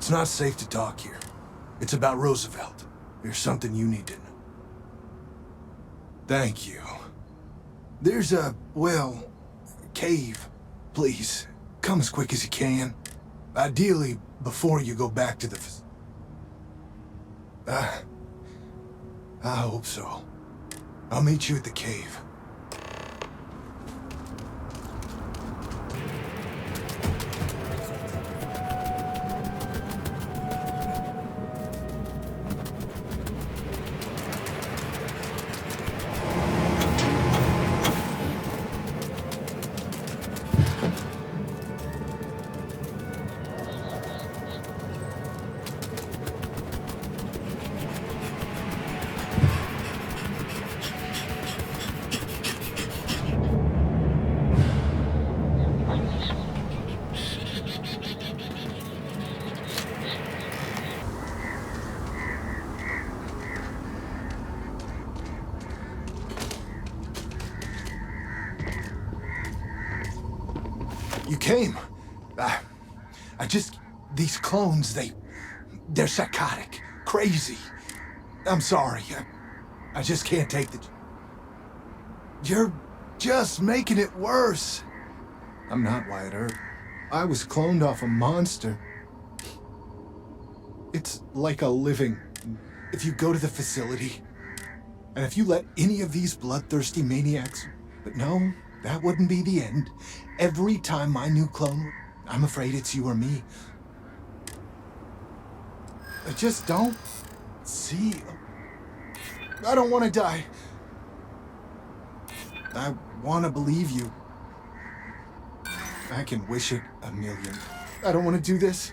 It's not safe to talk here. It's about Roosevelt. There's something you need to know. Thank you. There's a, well, cave. Please, come as quick as you can. Ideally, before you go back to the I hope so. I'll meet you at the cave. You came. These clones, they're psychotic, crazy. I'm sorry. I just can't take the... You're just making it worse. I'm not Wyatt Earp. I was cloned off a monster. It's like a living. If you go to the facility, and if you let any of these bloodthirsty maniacs... But no, that wouldn't be the end. Every time my new clone... I'm afraid it's you or me. I just don't see... I don't want to die. I want to believe you. I can wish it a million. I don't want to do this.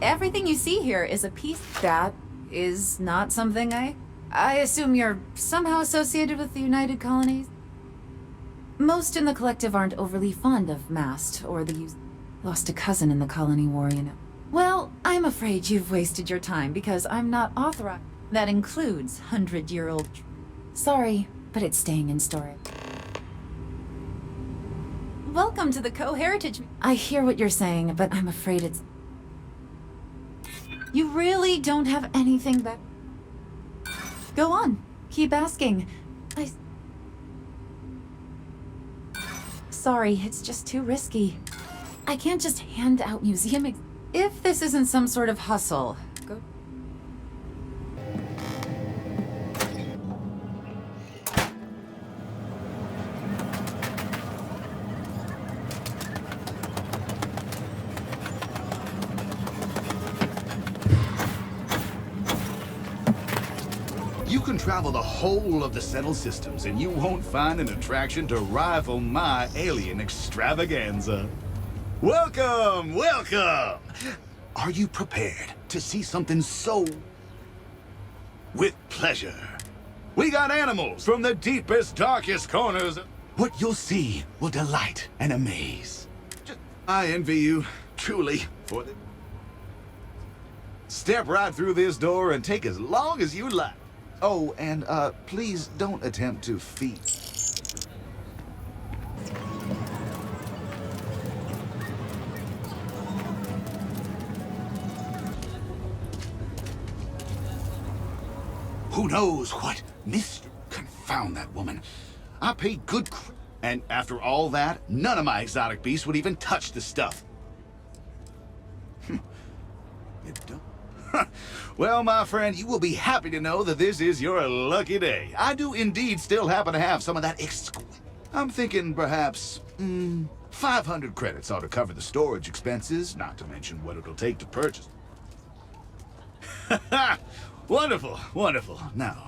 Everything you see here is a piece that is not something I assume you're somehow associated with the United Colonies? Most in the collective aren't overly fond of Mast or the use. Lost a cousin in the colony war, you know. Well, I'm afraid you've wasted your time because I'm not authorized. That includes 100-year-old... Sorry, but it's staying in storage. Welcome to the Co-Heritage... I hear what you're saying, but I'm afraid it's... You really don't have anything but... Go on. Keep asking. Sorry, it's just too risky. I can't just hand out museum if this isn't some sort of hustle. Go... You can travel the whole of the settled systems, and you won't find an attraction to rival my alien extravaganza. Welcome, welcome! Are you prepared to see something so... with pleasure? We got animals from the deepest, darkest corners. What you'll see will delight and amaze. I envy you, truly, for the... Step right through this door and take as long as you like. Oh, and, please don't attempt to feed. Who knows what mystery? Confound that woman. I paid good and after all that, none of my exotic beasts would even touch the stuff. It don't. Well, my friend, you will be happy to know that this is your lucky day. I do indeed still happen to have some of that exquisite. I'm thinking perhaps, 500 credits ought to cover the storage expenses, not to mention what it'll take to purchase. Wonderful, wonderful. Now,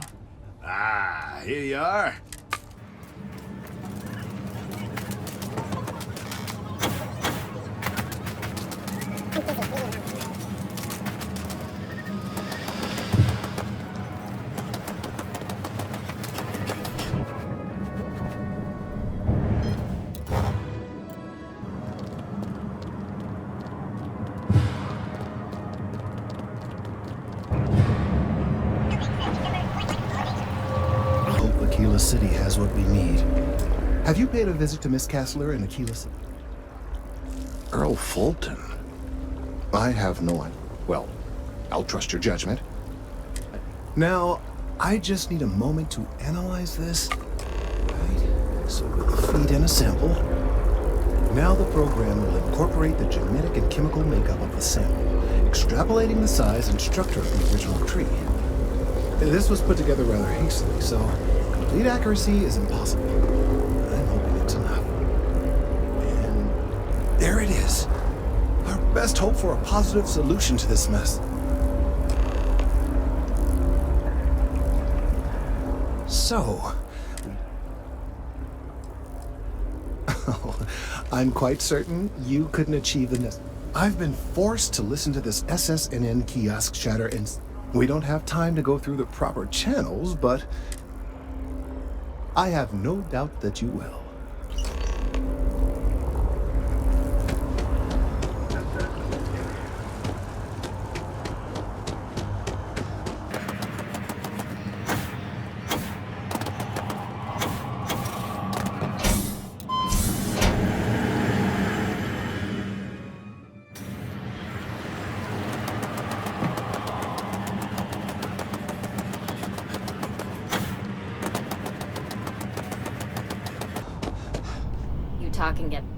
here you are. Aquila City has what we need. Have you paid a visit to Miss Castler in Aquila City? Earl Fulton? I have no idea. Well, I'll trust your judgment. Now, I just need a moment to analyze this. Right, so with the feed and a sample. Now the program will incorporate the genetic and chemical makeup of the sample, extrapolating the size and structure of the original tree. This was put together rather hastily, so complete accuracy is impossible. I'm hoping it's enough. And there it is. Our best hope for a positive solution to this mess. So, I'm quite certain you couldn't achieve the necessary. I've been forced to listen to this SSNN kiosk chatter, and we don't have time to go through the proper channels, but I have no doubt that you will.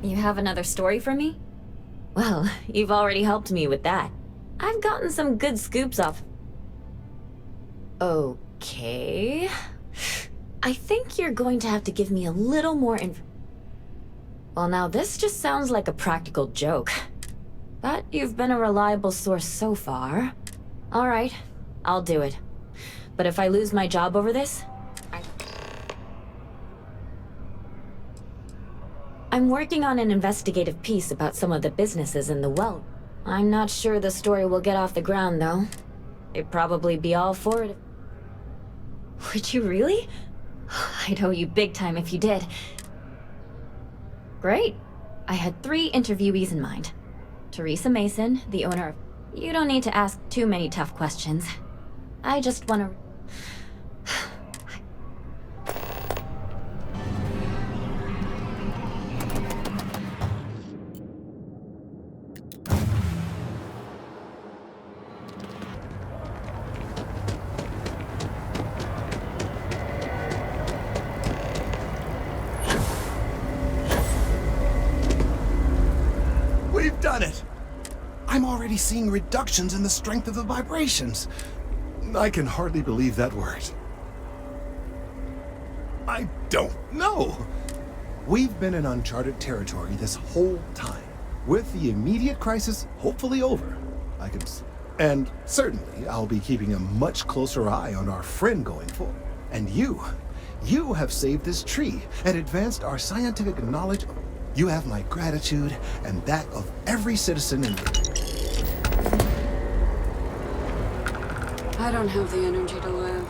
You have another story for me? Well, you've already helped me with that. I've gotten some good scoops off. Okay. I think you're going to have to give me a little more Well, now this just sounds like a practical joke. But you've been a reliable source so far. All right, I'll do it. But if I lose my job over this, I'm working on an investigative piece about some of the businesses in the well. I'm not sure the story will get off the ground, though. They'd probably be all for it. Would you really? I'd owe you big time if you did. Great. I had 3 interviewees in mind. Teresa Mason, the owner of... You don't need to ask too many tough questions. I just want to... We've done it! I'm already seeing reductions in the strength of the vibrations. I can hardly believe that worked. I don't know. We've been in uncharted territory this whole time. With the immediate crisis hopefully over, and certainly I'll be keeping a much closer eye on our friend going forward. And you have saved this tree and advanced our scientific knowledge. You have my gratitude and that of every citizen in... I don't have the energy to live.